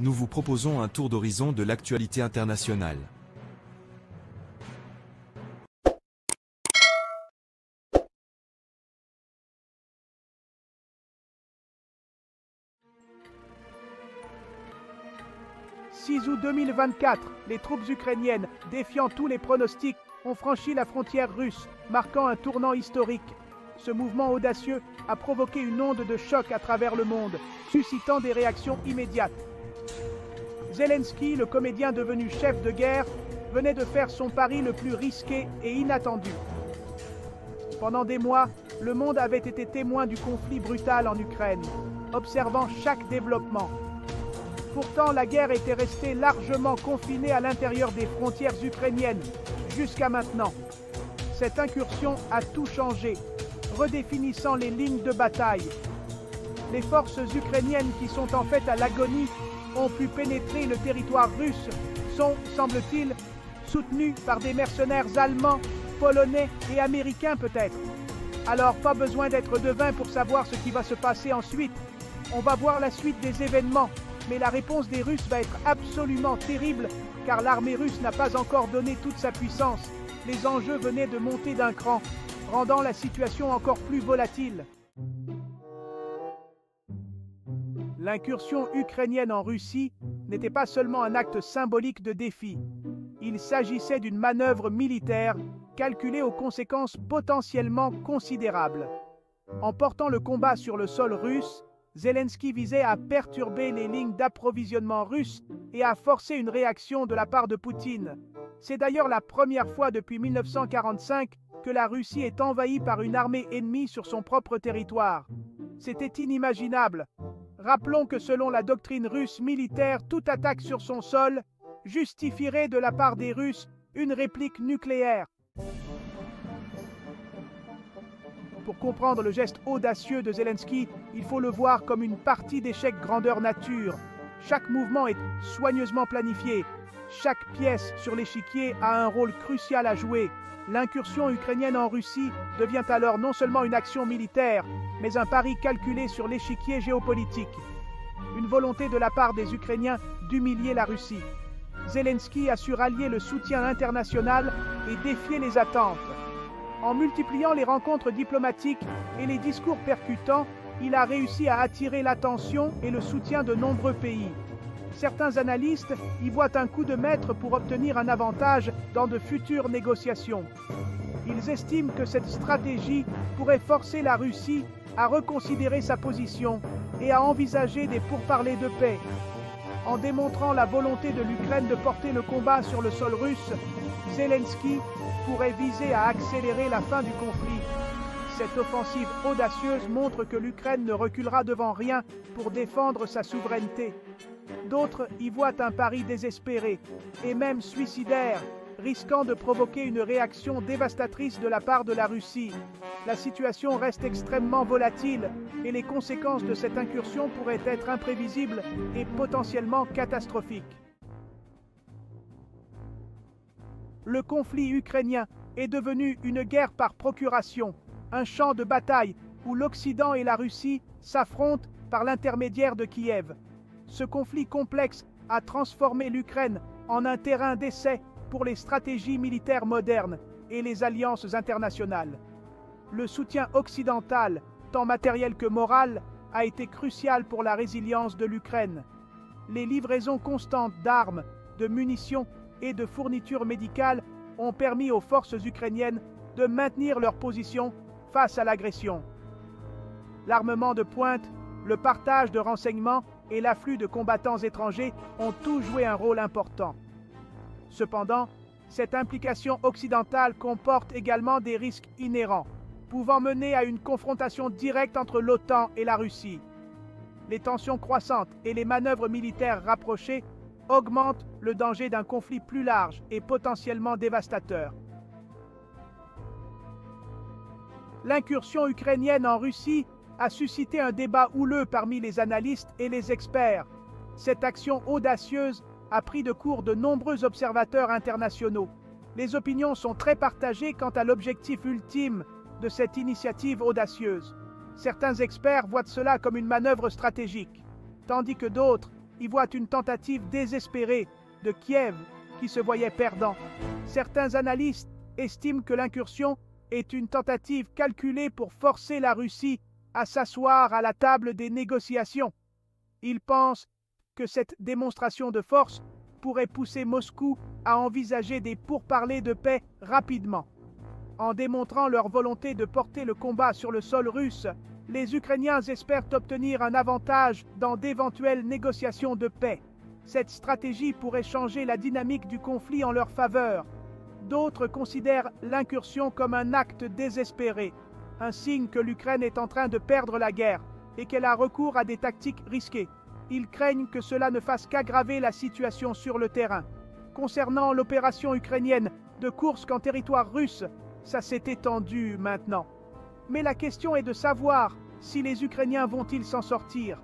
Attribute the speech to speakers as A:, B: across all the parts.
A: Nous vous proposons un tour d'horizon de l'actualité internationale.
B: « 6 août 2024, les troupes ukrainiennes, défiant tous les pronostics, ont franchi la frontière russe, marquant un tournant historique. Ce mouvement audacieux a provoqué une onde de choc à travers le monde, suscitant des réactions immédiates. Zelensky, le comédien devenu chef de guerre, venait de faire son pari le plus risqué et inattendu. Pendant des mois, le monde avait été témoin du conflit brutal en Ukraine, observant chaque développement. Pourtant, la guerre était restée largement confinée à l'intérieur des frontières ukrainiennes, jusqu'à maintenant. Cette incursion a tout changé, redéfinissant les lignes de bataille. Les forces ukrainiennes qui sont en fait à l'agonie ont pu pénétrer le territoire russe, sont, semble-t-il, soutenues par des mercenaires allemands, polonais et américains peut-être. Alors pas besoin d'être devin pour savoir ce qui va se passer ensuite. On va voir la suite des événements, mais la réponse des Russes va être absolument terrible, car l'armée russe n'a pas encore donné toute sa puissance. Les enjeux venaient de monter d'un cran, rendant la situation encore plus volatile. L'incursion ukrainienne en Russie n'était pas seulement un acte symbolique de défi. Il s'agissait d'une manœuvre militaire calculée aux conséquences potentiellement considérables. En portant le combat sur le sol russe, Zelensky visait à perturber les lignes d'approvisionnement russes et à forcer une réaction de la part de Poutine. C'est d'ailleurs la première fois depuis 1945 que la Russie est envahie par une armée ennemie sur son propre territoire. C'était inimaginable. Rappelons que selon la doctrine russe militaire, toute attaque sur son sol justifierait de la part des Russes une réplique nucléaire. Pour comprendre le geste audacieux de Zelensky, il faut le voir comme une partie d'échec grandeur nature. Chaque mouvement est soigneusement planifié. Chaque pièce sur l'échiquier a un rôle crucial à jouer. L'incursion ukrainienne en Russie devient alors non seulement une action militaire, mais un pari calculé sur l'échiquier géopolitique. Une volonté de la part des Ukrainiens d'humilier la Russie. Zelensky a su rallier le soutien international et défier les attentes. En multipliant les rencontres diplomatiques et les discours percutants, il a réussi à attirer l'attention et le soutien de nombreux pays. Certains analystes y voient un coup de maître pour obtenir un avantage dans de futures négociations. Ils estiment que cette stratégie pourrait forcer la Russie à reconsidérer sa position et à envisager des pourparlers de paix. En démontrant la volonté de l'Ukraine de porter le combat sur le sol russe, Zelensky pourrait viser à accélérer la fin du conflit. Cette offensive audacieuse montre que l'Ukraine ne reculera devant rien pour défendre sa souveraineté. D'autres y voient un pari désespéré et même suicidaire, risquant de provoquer une réaction dévastatrice de la part de la Russie. La situation reste extrêmement volatile et les conséquences de cette incursion pourraient être imprévisibles et potentiellement catastrophiques. Le conflit ukrainien est devenu une guerre par procuration, un champ de bataille où l'Occident et la Russie s'affrontent par l'intermédiaire de Kiev. Ce conflit complexe a transformé l'Ukraine en un terrain d'essai pour les stratégies militaires modernes et les alliances internationales. Le soutien occidental, tant matériel que moral, a été crucial pour la résilience de l'Ukraine. Les livraisons constantes d'armes, de munitions et de fournitures médicales ont permis aux forces ukrainiennes de maintenir leur position face à l'agression. L'armement de pointe, le partage de renseignements et l'afflux de combattants étrangers ont tous joué un rôle important. Cependant, cette implication occidentale comporte également des risques inhérents, pouvant mener à une confrontation directe entre l'OTAN et la Russie. Les tensions croissantes et les manœuvres militaires rapprochées augmentent le danger d'un conflit plus large et potentiellement dévastateur. L'incursion ukrainienne en Russie a suscité un débat houleux parmi les analystes et les experts. Cette action audacieuse a pris de court de nombreux observateurs internationaux. Les opinions sont très partagées quant à l'objectif ultime de cette initiative audacieuse. Certains experts voient cela comme une manœuvre stratégique, tandis que d'autres y voient une tentative désespérée de Kiev qui se voyait perdant. Certains analystes estiment que l'incursion est une tentative calculée pour forcer la Russie à s'asseoir à la table des négociations. Ils pensent que cette démonstration de force pourrait pousser Moscou à envisager des pourparlers de paix rapidement. En démontrant leur volonté de porter le combat sur le sol russe, les Ukrainiens espèrent obtenir un avantage dans d'éventuelles négociations de paix. Cette stratégie pourrait changer la dynamique du conflit en leur faveur. D'autres considèrent l'incursion comme un acte désespéré, un signe que l'Ukraine est en train de perdre la guerre et qu'elle a recours à des tactiques risquées. Ils craignent que cela ne fasse qu'aggraver la situation sur le terrain. Concernant l'opération ukrainienne de Koursk en territoire russe, ça s'est étendu maintenant. Mais la question est de savoir si les Ukrainiens vont-ils s'en sortir.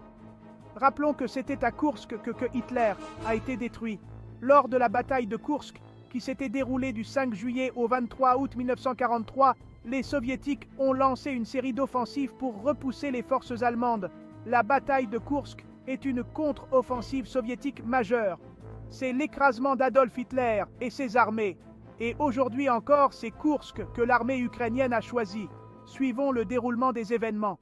B: Rappelons que c'était à Koursk que Hitler a été détruit. Lors de la bataille de Koursk, qui s'était déroulée du 5 juillet au 23 août 1943, les Soviétiques ont lancé une série d'offensives pour repousser les forces allemandes. La bataille de Koursk est une contre-offensive soviétique majeure. C'est l'écrasement d'Adolf Hitler et ses armées. Et aujourd'hui encore, c'est Koursk que l'armée ukrainienne a choisi. Suivons le déroulement des événements.